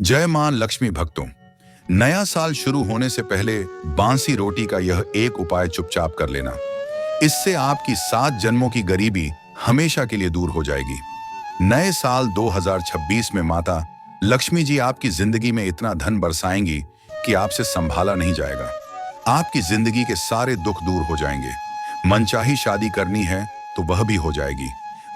जय मां लक्ष्मी भक्तों। नया साल शुरू होने से पहले बांसी रोटी का यह एक उपाय चुपचाप कर लेना। इससे आपकी 7 जन्मों की गरीबी हमेशा के लिए दूर हो जाएगी। नए साल 2026 में माता लक्ष्मी जी आपकी जिंदगी में इतना धन बरसाएंगी कि आपसे संभाला नहीं जाएगा। आपकी जिंदगी के सारे दुख दूर हो जाएंगे। मनचाही शादी करनी है तो वह भी हो जाएगी।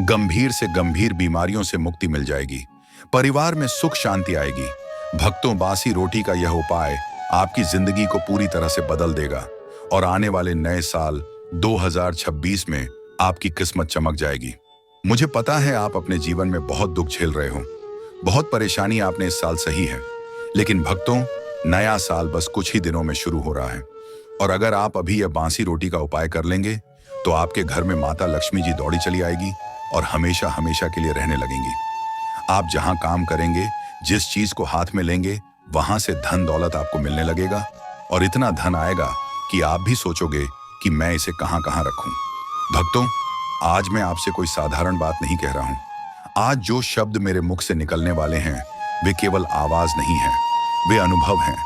गंभीर से गंभीर बीमारियों से मुक्ति मिल जाएगी। परिवार में सुख शांति आएगी। भक्तों, बासी रोटी का यह उपाय आपकी जिंदगी को पूरी तरह से बदल देगा और आने वाले नए साल 2026 में आपकी किस्मत चमक जाएगी। मुझे पता है आप अपने जीवन में बहुत दुख झेल रहे हो, बहुत परेशानी आपने इस साल सही है, लेकिन भक्तों, नया साल बस कुछ ही दिनों में शुरू हो रहा है और अगर आप अभी यह बासी रोटी का उपाय कर लेंगे तो आपके घर में माता लक्ष्मी जी दौड़ी चली आएगी और हमेशा हमेशा के लिए रहने लगेंगी। आप जहां काम करेंगे, जिस चीज को हाथ में लेंगे, वहां से धन दौलत आपको मिलने लगेगा और इतना धन आएगा कि आप भी सोचोगे कि मैं इसे कहां कहां रखूं। भक्तों, आज मैं आपसे कोई साधारण बात नहीं कह रहा हूं। आज जो शब्द मेरे मुख से निकलने वाले हैं वे केवल आवाज नहीं है, वे अनुभव हैं।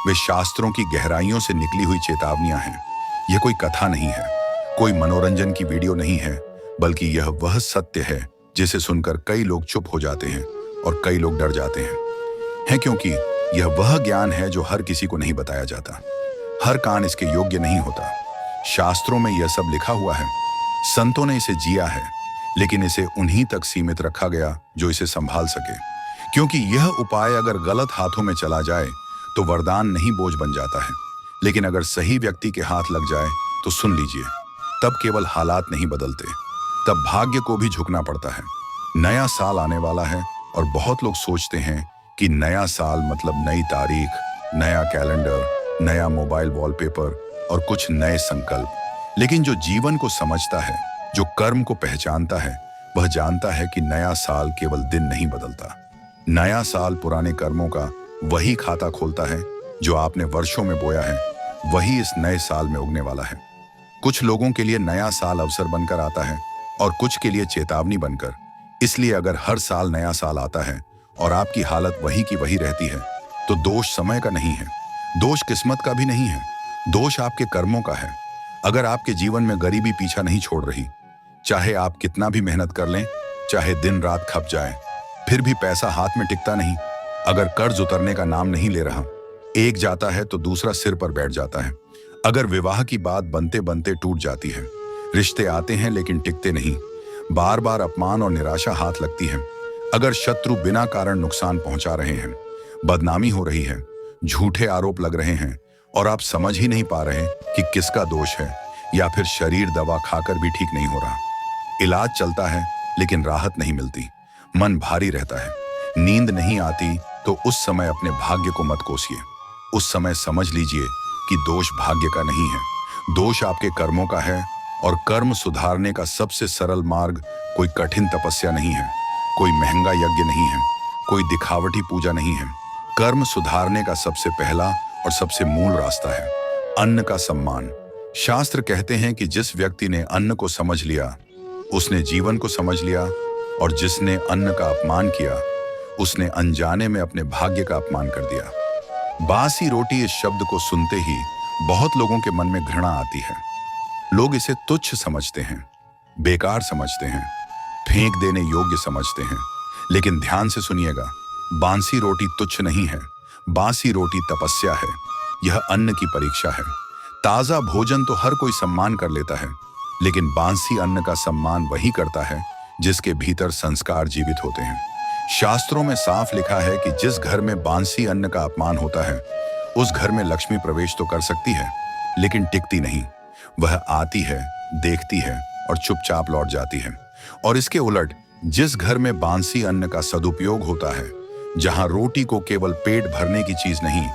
वे शास्त्रों की गहराइयों से निकली हुई चेतावनियां हैं। यह कोई कथा नहीं है, कोई मनोरंजन की वीडियो नहीं है, बल्कि यह वह सत्य है जिसे सुनकर कई लोग चुप हो जाते हैं और कई लोग डर जाते हैं क्योंकि यह वह ज्ञान है जो हर किसी को नहीं बताया जाता। हर कान इसके योग्य नहीं होता। शास्त्रों में यह सब लिखा हुआ है, संतों ने इसे जिया है, लेकिन इसे उन्हीं तक सीमित रखा गया जो इसे संभाल सके। क्योंकि यह उपाय अगर गलत हाथों में चला जाए तो वरदान नहीं बोझ बन जाता है, लेकिन अगर सही व्यक्ति के हाथ लग जाए तो सुन लीजिए, तब केवल हालात नहीं बदलते, तब भाग्य को भी झुकना पड़ता है। नया साल आने वाला है और बहुत लोग सोचते हैं कि नया साल मतलब नई तारीख, नया कैलेंडर, नया मोबाइल वॉलपेपर और कुछ नए संकल्प। लेकिन जो जीवन को समझता है, जो कर्म को पहचानता है, वह जानता है कि नया साल केवल दिन नहीं बदलता। नया साल पुराने कर्मों का वही खाता खोलता है जो आपने वर्षों में बोया है, वही इस नए साल में उगने वाला है। कुछ लोगों के लिए नया साल अवसर बनकर आता है और कुछ के लिए चेतावनी बनकर। इसलिए अगर हर साल नया साल आता है और आपकी हालत वही की वही रहती है तो दोष समय का नहीं है, दोष किस्मत का भी नहीं है, दोष आपके कर्मों का है। अगर आपके जीवन में गरीबी पीछा नहीं छोड़ रही, चाहे आप कितना भी मेहनत कर लें, चाहे दिन रात खप जाए, फिर भी पैसा हाथ में टिकता नहीं, अगर कर्ज उतरने का नाम नहीं ले रहा, एक जाता है तो दूसरा सिर पर बैठ जाता है, अगर विवाह की बात बनते बनते टूट जाती है, रिश्ते आते हैं लेकिन टिकते नहीं, बार बार अपमान और निराशा हाथ लगती है, अगर शत्रु बिना कारण नुकसान पहुंचा रहे हैं, बदनामी हो रही है, झूठे आरोप लग रहे हैं और आप समझ ही नहीं पा रहे कि किसका दोष है, या फिर शरीर दवा खाकर भी ठीक नहीं हो रहा, इलाज चलता है लेकिन राहत नहीं मिलती, मन भारी रहता है, नींद नहीं आती, तो उस समय अपने भाग्य को मत कोसिए। उस समय समझ लीजिए कि दोष भाग्य का नहीं है, दोष आपके कर्मों का है। और कर्म सुधारने का सबसे सरल मार्ग कोई कठिन तपस्या नहीं है, कोई महंगा यज्ञ नहीं है, कोई दिखावटी पूजा नहीं है। कर्म सुधारने का सबसे पहला और सबसे मूल रास्ता है अन्न का सम्मान। शास्त्र कहते हैं कि जिस व्यक्ति ने अन्न को समझ लिया उसने जीवन को समझ लिया, और जिसने अन्न का अपमान किया उसने अनजाने में अपने भाग्य का अपमान कर दिया। बासी रोटी इस शब्द को सुनते ही बहुत लोगों के मन में घृणा आती है। लोग इसे तुच्छ समझते हैं, बेकार समझते हैं, फेंक देने योग्य समझते हैं। लेकिन ध्यान से सुनिएगा, बासी रोटी तुच्छ नहीं है, बासी रोटी तपस्या है। यह अन्न की परीक्षा है। ताजा भोजन तो हर कोई सम्मान कर लेता है, लेकिन बासी अन्न का सम्मान वही करता है जिसके भीतर संस्कार जीवित होते हैं। शास्त्रों में साफ लिखा है कि जिस घर में बासी अन्न का अपमान होता है उस घर में लक्ष्मी प्रवेश तो कर सकती है लेकिन टिकती नहीं। वह आती है, देखती है और चुपचाप लौट जाती है। और इसके उलट जिस घर में बासी अन्न का सदुपयोग होता है, जहां रोटी को केवल पेट भरने की चीज नहीं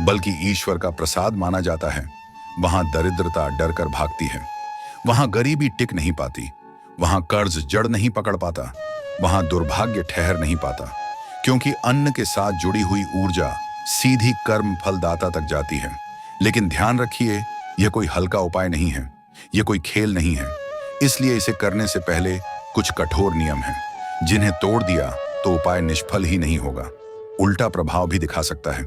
बल्कि ईश्वर का प्रसाद माना जाता है, वहां दरिद्रता डर कर भागती है, वहां गरीबी टिक नहीं पाती, वहां कर्ज जड़ नहीं पकड़ पाता, वहां दुर्भाग्य ठहर नहीं पाता। क्योंकि अन्न के साथ जुड़ी हुई ऊर्जा सीधी कर्म फलदाता तक जाती है। लेकिन ध्यान रखिए, यह कोई हल्का उपाय नहीं है, यह कोई खेल नहीं है। इसलिए इसे करने से पहले कुछ कठोर नियम हैं, जिन्हें तोड़ दिया तो उपाय निष्फल ही नहीं होगा। उल्टा प्रभाव भी दिखा सकता है।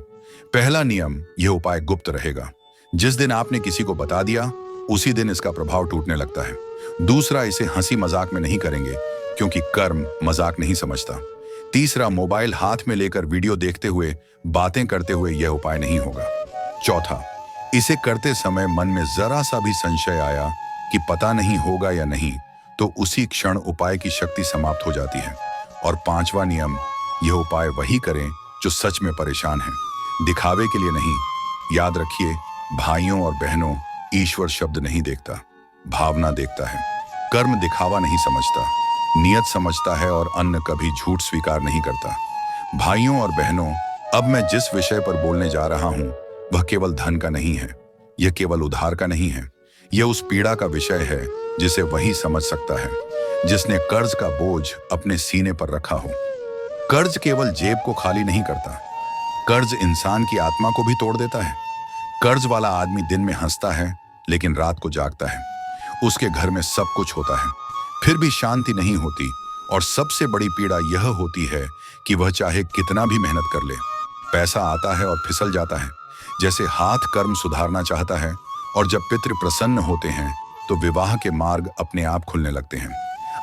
पहला नियम, यह उपाय गुप्त रहेगा। जिस दिन आपने किसी को बता दिया, उसी दिन इसका प्रभाव टूटने लगता है। दूसरा, इसे हंसी मजाक में नहीं करेंगे, क्योंकि कर्म मजाक नहीं समझता। तीसरा, मोबाइल हाथ में लेकर वीडियो देखते हुए, बातें करते हुए यह उपाय नहीं होगा। चौथा, इसे करते समय मन में जरा सा भी संशय आया कि पता नहीं होगा या नहीं, तो उसी क्षण उपाय की शक्ति समाप्त हो जाती है। और पांचवा नियम, यह उपाय वही करें जो सच में परेशान है, दिखावे के लिए नहीं। याद रखिए, भाइयों और बहनों, ईश्वर शब्द नहीं देखता, भावना देखता है। कर्म दिखावा नहीं समझता, नियत समझता है, और अन्न कभी झूठ स्वीकार नहीं करता। भाइयों और बहनों, अब मैं जिस विषय पर बोलने जा रहा हूं, वह केवल धन का नहीं है, यह केवल उधार का नहीं है। यह उस पीड़ा का विषय है जिसे वही समझ सकता है जिसने कर्ज का बोझ अपने सीने पर रखा हो। कर्ज केवल जेब को खाली नहीं करता, कर्ज इंसान की आत्मा को भी तोड़ देता है। कर्ज वाला आदमी दिन में हंसता है, लेकिन रात को जागता है। उसके घर में सब कुछ होता है, फिर भी शांति नहीं होती। और सबसे बड़ी पीड़ा यह होती है कि वह चाहे कितना भी मेहनत कर ले, पैसा आता है और फिसल जाता है। जैसे हाथ कर्म सुधारना चाहता है, और जब पितृ प्रसन्न होते हैं तो विवाह के मार्ग अपने आप खुलने लगते हैं।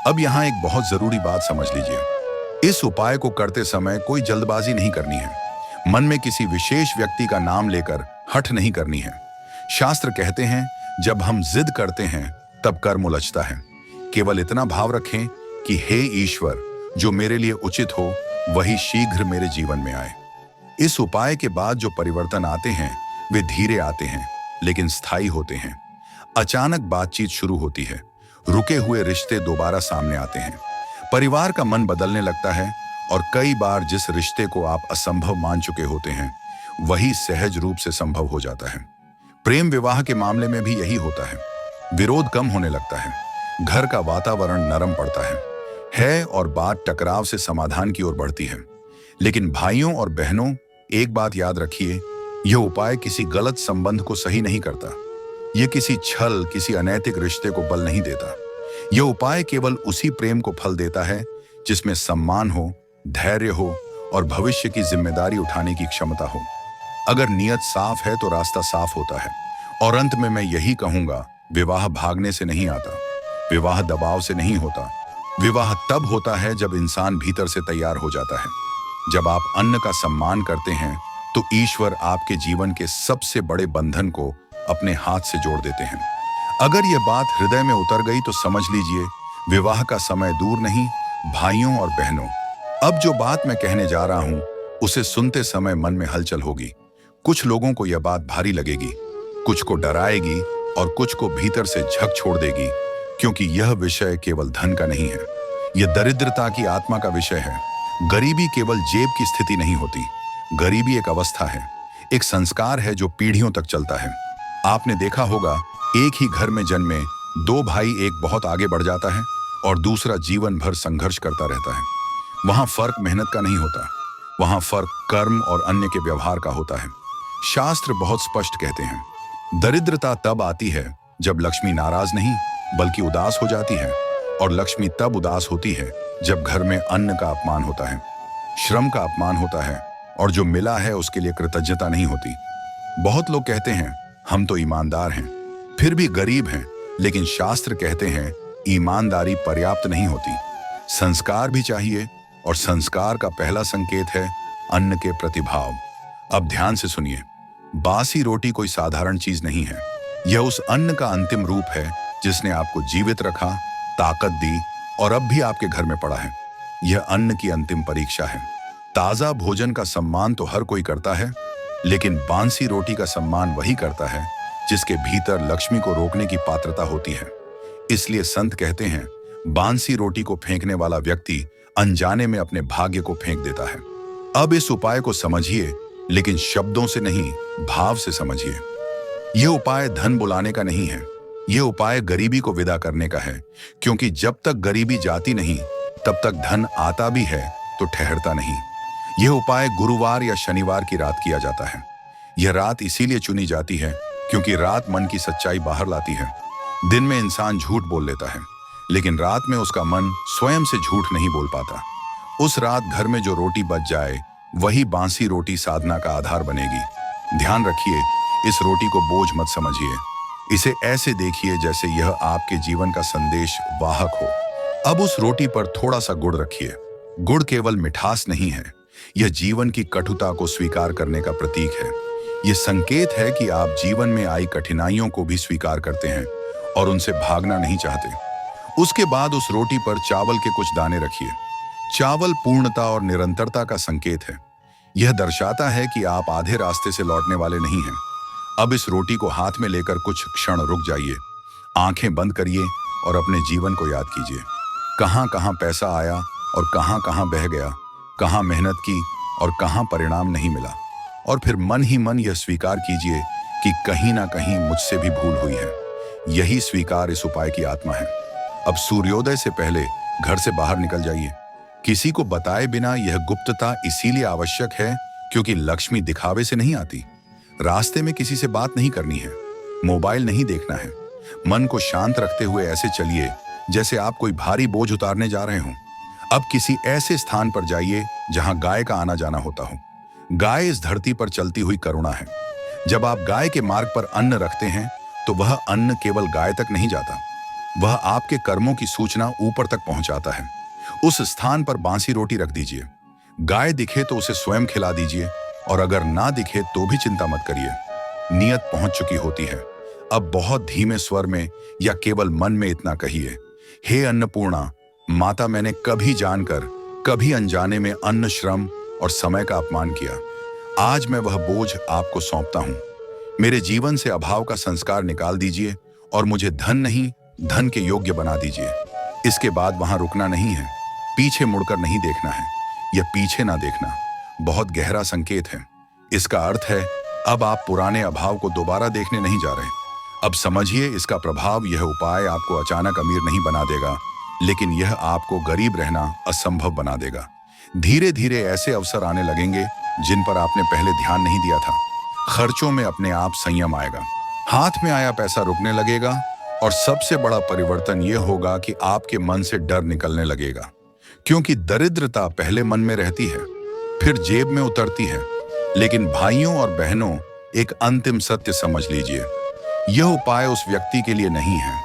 अब यहाँ एक बहुत जरूरी बात समझ लीजिए। इस उपाय को करते समय कोई जल्दबाजी नहीं करनी है। मन में किसी विशेष व्यक्ति का नाम लेकर हठ नहीं करनी है। शास्त्र कहते हैं, जब हम जिद करते हैं तब कर्म उलझता है। केवल इतना भाव रखें कि हे ईश्वर, जो मेरे लिए उचित हो वही शीघ्र मेरे जीवन में आए। इस उपाय के बाद जो परिवर्तन आते हैं वे धीरे आते हैं, लेकिन स्थायी होते हैं। अचानक बातचीत शुरू होती है, रुके हुए रिश्ते दोबारा सामने आते हैं, परिवार का मन बदलने लगता है, और कई बार जिस रिश्ते को आप असंभव मान चुके होते हैं वही सहज रूप से संभव हो जाता है। प्रेम विवाह के मामले में भी यही होता है। विरोध कम होने लगता है, घर का वातावरण नरम पड़ता है, और बात टकराव से समाधान की ओर बढ़ती है। लेकिन भाइयों और बहनों, एक बात याद रखिए, यह उपाय किसी गलत संबंध को सही नहीं करता। यह किसी छल, किसी अनैतिक रिश्ते को बल नहीं देता। यह उपाय केवल उसी प्रेम को फल देता है जिसमें सम्मान हो, धैर्य हो, और भविष्य की जिम्मेदारी उठाने की क्षमता हो। अगर नियत साफ है तो रास्ता साफ होता है। और अंत में मैं यही कहूंगा, विवाह भागने से नहीं आता, विवाह दबाव से नहीं होता। विवाह तब होता है जब इंसान भीतर से तैयार हो जाता है। जब आप अन्न का सम्मान करते हैं तो ईश्वर आपके जीवन के सबसे बड़े बंधन को अपने हाथ से जोड़ देते हैं। अगर यह बात हृदय में उतर गई तो समझ लीजिए, विवाह का समय दूर नहीं। भाइयों और बहनों, अब जो बात मैं कहने जा रहा हूं उसे सुनते समय मन में हलचल होगी। कुछ लोगों को यह बात भारी लगेगी, कुछ को डराएगी, और कुछ को भीतर से झक छोड़ देगी, क्योंकि यह विषय केवल धन का नहीं है, यह दरिद्रता की आत्मा का विषय है। गरीबी केवल जेब की स्थिति नहीं होती, गरीबी एक अवस्था है, एक संस्कार है जो पीढ़ियों तक चलता है। आपने देखा होगा, एक ही घर में जन्मे दो भाई, एक बहुत आगे बढ़ जाता है और दूसरा जीवन भर संघर्ष करता रहता है। वहां फर्क मेहनत का नहीं होता, वहां फर्क कर्म और अन्य के व्यवहार का होता है। शास्त्र बहुत स्पष्ट कहते हैं, दरिद्रता तब आती है जब लक्ष्मी नाराज नहीं बल्कि उदास हो जाती है, और लक्ष्मी तब उदास होती है जब घर में अन्न का अपमान होता है, श्रम का अपमान होता है, और जो मिला है उसके लिए कृतज्ञता नहीं होती। बहुत लोग कहते हैं, हम तो ईमानदार हैं, फिर भी गरीब हैं, लेकिन शास्त्र कहते हैं ईमानदारी पर्याप्त नहीं होती, संस्कार भी चाहिए, और संस्कार का पहला संकेत है अन्न के प्रतिभाव। अब ध्यान से सुनिए, बासी रोटी कोई साधारण चीज नहीं है, यह उस अन्न का अंतिम रूप है जिसने आपको जीवित रखा, ताकत दी, और अब भी आपके घर में पड़ा है। यह अन्न की अंतिम परीक्षा है। ताजा भोजन का सम्मान तो हर कोई करता है, लेकिन बासी रोटी का सम्मान वही करता है जिसके भीतर लक्ष्मी को रोकने की पात्रता होती है। इसलिए संत कहते हैं, बासी रोटी को फेंकने वाला व्यक्ति अनजाने में अपने भाग्य को फेंक देता है। अब इस उपाय को समझिए, लेकिन शब्दों से नहीं, भाव से समझिए। यह उपाय धन बुलाने का नहीं है, यह उपाय गरीबी को विदा करने का है, क्योंकि जब तक गरीबी जाती नहीं तब तक धन आता भी है तो ठहरता नहीं। यह उपाय गुरुवार या शनिवार की रात किया जाता है। यह रात इसीलिए चुनी जाती है क्योंकि रात मन की सच्चाई बाहर लाती है। दिन में इंसान झूठ बोल लेता है, लेकिन रात में उसका मन स्वयं से झूठ नहीं बोल पाता। उस रात घर में जो रोटी बच जाए वही बांसी रोटी साधना का आधार बनेगी। ध्यान रखिए, इस रोटी को बोझ मत समझिए। इसे ऐसे देखिए जैसे यह आपके जीवन का संदेश वाहक हो। अब उस रोटी पर थोड़ा सा गुड़ रखिए। गुड़ केवल मिठास नहीं है, यह जीवन की कटुता को स्वीकार करने का प्रतीक है। यह संकेत है कि आप जीवन में आई कठिनाइयों को भी स्वीकार करते हैं और उनसे भागना नहीं चाहते। उसके बाद उस रोटी पर चावल के कुछ दाने रखिए। चावल पूर्णता और निरंतरता का संकेत है। यह दर्शाता है कि आप आधे रास्ते से लौटने वाले नहीं हैं। अब इस रोटी को हाथ में लेकर कुछ क्षण रुक जाइए, आंखें बंद करिए और अपने जीवन को याद कीजिए। कहां कहां पैसा आया और कहां कहां बह गया, कहां मेहनत की और कहां परिणाम नहीं मिला। और फिर मन ही मन यह स्वीकार कीजिए कि कहीं ना कहीं मुझसे भी भूल हुई है। यही स्वीकार इस उपाय की आत्मा है। अब सूर्योदय से पहले घर से बाहर निकल जाइए। किसी को बताए बिना यह गुप्तता इसीलिए आवश्यक है क्योंकि लक्ष्मी दिखावे से नहीं आती। रास्ते में किसी से बात नहीं करनी है, मोबाइल नहीं देखना है। मन को शांत रखते हुए ऐसे चलिए जैसे आप कोई भारी बोझ उतारने जा रहे हों। अब किसी ऐसे स्थान पर जाइए जहां गाय का आना जाना होता हो। गाय इस धरती पर चलती हुई करुणा है। जब आप गाय के मार्ग पर अन्न रखते हैं तो वह अन्न केवल गाय तक नहीं जाता, वह आपके कर्मों की सूचना ऊपर तक पहुंचाता है। उस स्थान पर बांसी रोटी रख दीजिए। गाय दिखे तो उसे स्वयं खिला दीजिए और अगर ना दिखे तो भी चिंता मत करिए, नियत पहुंच चुकी होती है। अब बहुत धीमे स्वर में या केवल मन में इतना कहिए, हे अन्नपूर्णा माता, मैंने कभी जानकर कभी अनजाने में अन्न, श्रम और समय का अपमान किया। आज मैं वह बोझ आपको सौंपता हूं। मेरे जीवन से अभाव का संस्कार निकाल दीजिए और मुझे धन नहीं, धन के योग्य बना दीजिए। इसके बाद वहां रुकना नहीं है, पीछे मुड़कर नहीं देखना है। यह पीछे ना देखना बहुत गहरा संकेत है। इसका अर्थ है अब आप पुराने अभाव को दोबारा देखने नहीं जा रहे। अब समझिए इसका प्रभाव। यह उपाय आपको अचानक अमीर नहीं बना देगा, लेकिन यह आपको गरीब रहना असंभव बना देगा। धीरे धीरे ऐसे अवसर आने लगेंगे जिन पर आपने पहले ध्यान नहीं दिया था। खर्चों में अपने आप संयम आएगा, हाथ में आया पैसा रुकने लगेगा और सबसे बड़ा परिवर्तन यह होगा कि आपके मन से डर निकलने लगेगा। क्योंकि दरिद्रता पहले मन में रहती है, फिर जेब में उतरती है। लेकिन भाइयों और बहनों, एक अंतिम सत्य समझ लीजिए, यह उपाय उस व्यक्ति के लिए नहीं है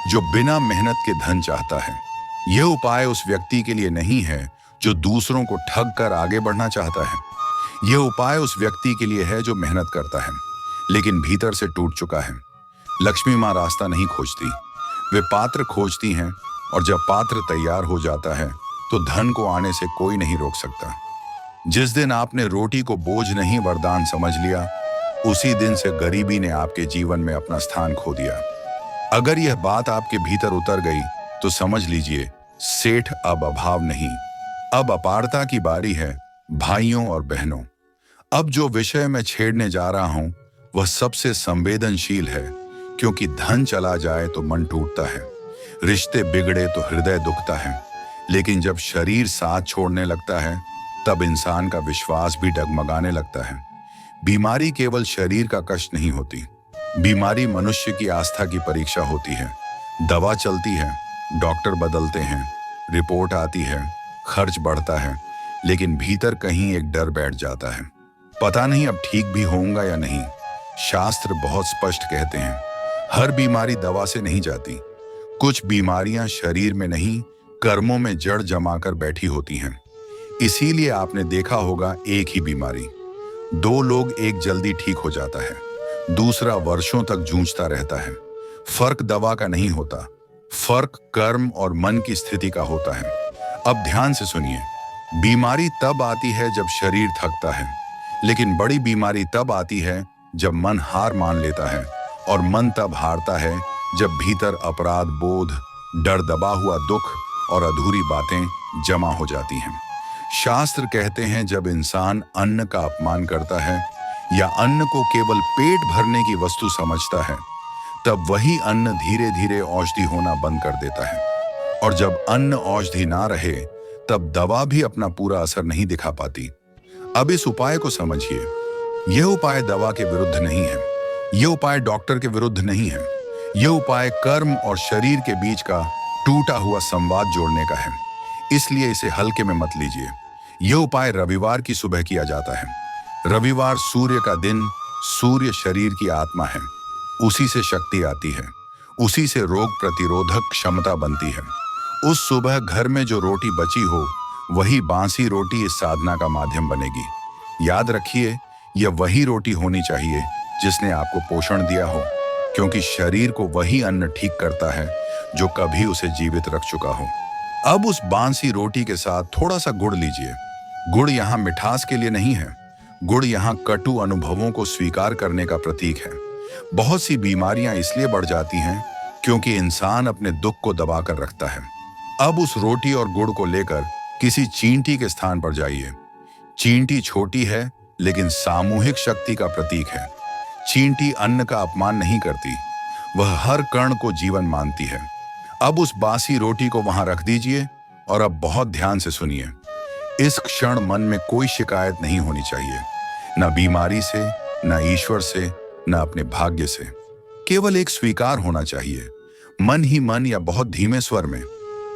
जो बिना मेहनत के धन चाहता है। यह उपाय उस व्यक्ति के लिए नहीं है जो दूसरों को ठग कर आगे बढ़ना चाहता है। यह उपाय उस व्यक्ति के लिए है जो मेहनत करता है लेकिन भीतर से टूट चुका है। लक्ष्मी माँ रास्ता नहीं खोजती, वे पात्र खोजती हैं, और जब पात्र तैयार हो जाता है तो धन को आने से कोई नहीं रोक सकता। जिस दिन आपने रोटी को बोझ नहीं वरदान समझ लिया, उसी दिन से गरीबी ने आपके जीवन में अपना स्थान खो दिया। अगर यह बात आपके भीतर उतर गई तो समझ लीजिए, सेठ अब अभाव नहीं, अब अपारता की बारी है। भाइयों और बहनों, अब जो विषय मैं छेड़ने जा रहा हूं वह सबसे संवेदनशील है, क्योंकि धन चला जाए तो मन टूटता है, रिश्ते बिगड़े तो हृदय दुखता है, लेकिन जब शरीर साथ छोड़ने लगता है तब इंसान का विश्वास भी डगमगाने लगता है। बीमारी केवल शरीर का कष्ट नहीं होती, बीमारी मनुष्य की आस्था की परीक्षा होती है। दवा चलती है, डॉक्टर बदलते हैं, रिपोर्ट आती है, खर्च बढ़ता है, लेकिन भीतर कहीं एक डर बैठ जाता है, पता नहीं अब ठीक भी होऊंगा या नहीं। शास्त्र बहुत स्पष्ट कहते हैं, हर बीमारी दवा से नहीं जाती। कुछ बीमारियां शरीर में नहीं, कर्मों में जड़ जमाकर बैठी होती हैं। इसीलिए आपने देखा होगा, एक ही बीमारी, दो लोग, एक जल्दी ठीक हो जाता है, दूसरा वर्षों तक जूझता रहता है। फर्क दवा का नहीं होता, फर्क कर्म और मन की स्थिति का होता है। अब ध्यान से सुनिए, बीमारी तब आती है जब शरीर थकता है, लेकिन बड़ी बीमारी तब आती है जब मन हार मान लेता है, और मन तब हारता है जब भीतर अपराध बोध, डर, दबा हुआ दुख और अधूरी बातें जमा हो जाती हैं। शास्त्र कहते हैं, जब इंसान अन्न का अपमान करता है या अन्न को केवल पेट भरने की वस्तु समझता है, तब वही अन्न धीरे धीरे औषधि होना बंद कर देता है। और जब अन्न औषधि ना रहे तब दवा भी अपना पूरा असर नहीं दिखा पाती। अब इस उपाय को समझिए, यह उपाय दवा के विरुद्ध नहीं है, यह उपाय डॉक्टर के विरुद्ध नहीं है, यह उपाय कर्म और शरीर के बीच का टूटा हुआ संवाद जोड़ने का है। इसलिए इसे हल्के में मत लीजिए। यह उपाय रविवार की सुबह किया जाता है। रविवार सूर्य का दिन, सूर्य शरीर की आत्मा है। उसी से शक्ति आती है, उसी से रोग प्रतिरोधक क्षमता बनती है। उस सुबह घर में जो रोटी बची हो, वही बासी रोटी इस साधना का माध्यम बनेगी। याद रखिए, यह वही रोटी होनी चाहिए जिसने आपको पोषण दिया हो, क्योंकि शरीर को वही अन्न ठीक करता है जो कभी उसे जीवित रख चुका हो। अब उस बासी रोटी के साथ थोड़ा सा गुड़ लीजिए। गुड़ यहाँ मिठास के लिए नहीं है, गुड़ यहाँ कटु अनुभवों को स्वीकार करने का प्रतीक है। बहुत सी बीमारियां इसलिए बढ़ जाती हैं क्योंकि इंसान अपने दुख को दबा कर रखता है। अब उस रोटी और गुड़ को लेकर किसी चींटी के स्थान पर जाइए। चींटी छोटी है लेकिन सामूहिक शक्ति का प्रतीक है। चींटी अन्न का अपमान नहीं करती, वह हर कण को जीवन मानती है। अब उस बासी रोटी को वहां रख दीजिए और अब बहुत ध्यान से सुनिए। इस क्षण मन में कोई शिकायत नहीं होनी चाहिए, न बीमारी से, न ईश्वर से, न अपने भाग्य से। केवल एक स्वीकार होना चाहिए, मन ही मन या बहुत धीमे स्वर में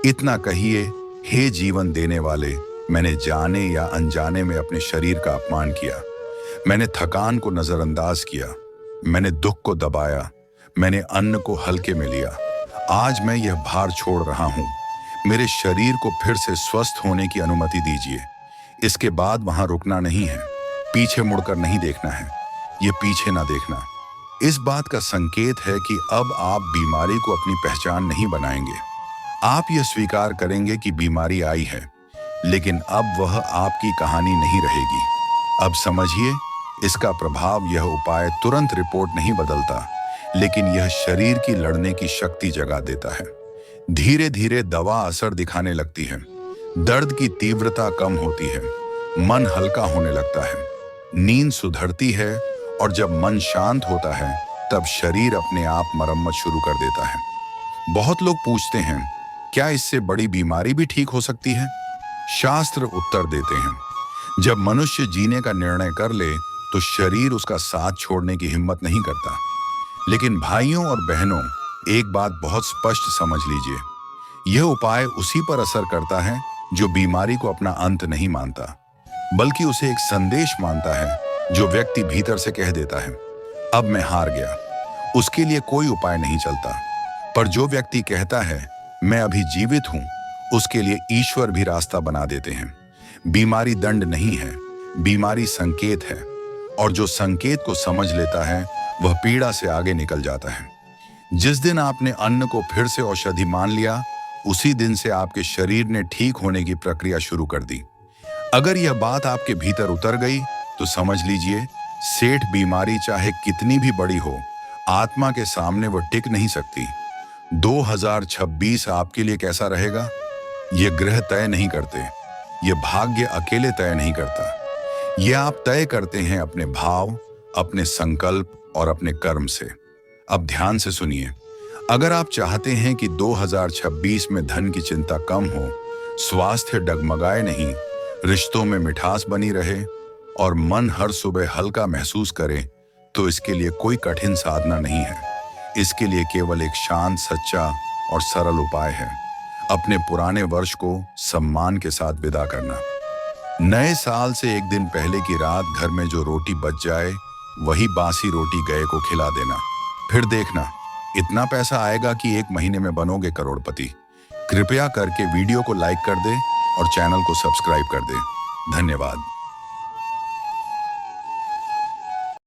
इतना कहिए, हे जीवन देने वाले, मैंने जाने या अनजाने में अपने शरीर का अपमान किया। मैंने थकान को नजरअंदाज किया, मैंने दुख को दबाया, मैंने अन्न को हल्के में लिया। आज मैं यह भार छोड़ रहा हूं। मेरे शरीर को फिर से स्वस्थ होने की अनुमति दीजिए। इसके बाद वहां रुकना नहीं है, पीछे मुड़कर नहीं देखना है, ये पीछे ना देखना। इस बात का संकेत है कि अब आप बीमारी को अपनी पहचान नहीं बनाएंगे। आप यह स्वीकार करेंगे कि बीमारी आई है, लेकिन अब वह आपकी कहानी नहीं रहेगी। अब समझिए, इसका प्रभाव, यह उपाय तुरंत रिपोर्ट नहीं बदलता, लेकिन यह शरीर की लड़ने की शक्ति जगा देता है। धीरे धीरे दवा असर दिखाने लगती है, दर्द की तीव्रता कम होती है, मन हल्का होने लगता है, नींद सुधरती है और जब मन शांत होता है तब शरीर अपने आप मरम्मत शुरू कर देता है। बहुत लोग पूछते हैं, क्या इससे बड़ी बीमारी भी ठीक हो सकती है? शास्त्र उत्तर देते हैं, जब मनुष्य जीने का निर्णय कर ले तो शरीर उसका साथ छोड़ने की हिम्मत नहीं करता। लेकिन भाइयों और बहनों, एक बात बहुत स्पष्ट समझ लीजिए, यह उपाय उसी पर असर करता है जो बीमारी को अपना अंत नहीं मानता, बल्कि उसे एक संदेश मानता है जो व्यक्ति भीतर से कह देता है, अब मैं हार गया। उसके लिए कोई उपाय नहीं चलता। पर जो व्यक्ति कहता है, मैं अभी जीवित हूं, उसके लिए ईश्वर भी रास्ता बना देते हैं। बीमारी दंड नहीं है, बीमारी संकेत है, और जो संकेत को समझ लेता है वह पीड़ा से आगे निकल जाता है। जिस दिन आपने अन्न को फिर से औषधि मान लिया, उसी दिन से आपके शरीर ने ठीक होने की प्रक्रिया शुरू कर दी। अगर यह बात आपके भीतर उतर गई तो समझ लीजिए, सेठ बीमारी चाहे कितनी भी बड़ी हो, आत्मा के सामने वह टिक नहीं सकती। 2026 आपके लिए कैसा रहेगा, ये ग्रह तय नहीं करते, ये भाग्य अकेले तय नहीं करता। ये आप तय करते हैं अपने भाव, अपने संकल्प और अपने कर्म से। अब ध्यान से सुनिए, अगर आप चाहते हैं कि 2026 में धन की चिंता कम हो, स्वास्थ्य डगमगाए नहीं, रिश्तों में मिठास बनी रहे और मन हर सुबह हल्का महसूस करे, तो इसके लिए कोई कठिन साधना नहीं है। इसके लिए केवल एक शांत, सच्चा और सरल उपाय है, अपने पुराने वर्ष को सम्मान के साथ विदा करना। नए साल से एक दिन पहले की रात घर में जो रोटी बच जाए, वही बासी रोटी गए को खिला देना। फिर देखना, इतना पैसा आएगा कि 1 महीने में बनोगे करोड़पति। कृपया करके वीडियो को लाइक कर दे और चैनल को सब्सक्राइब कर दे। धन्यवाद।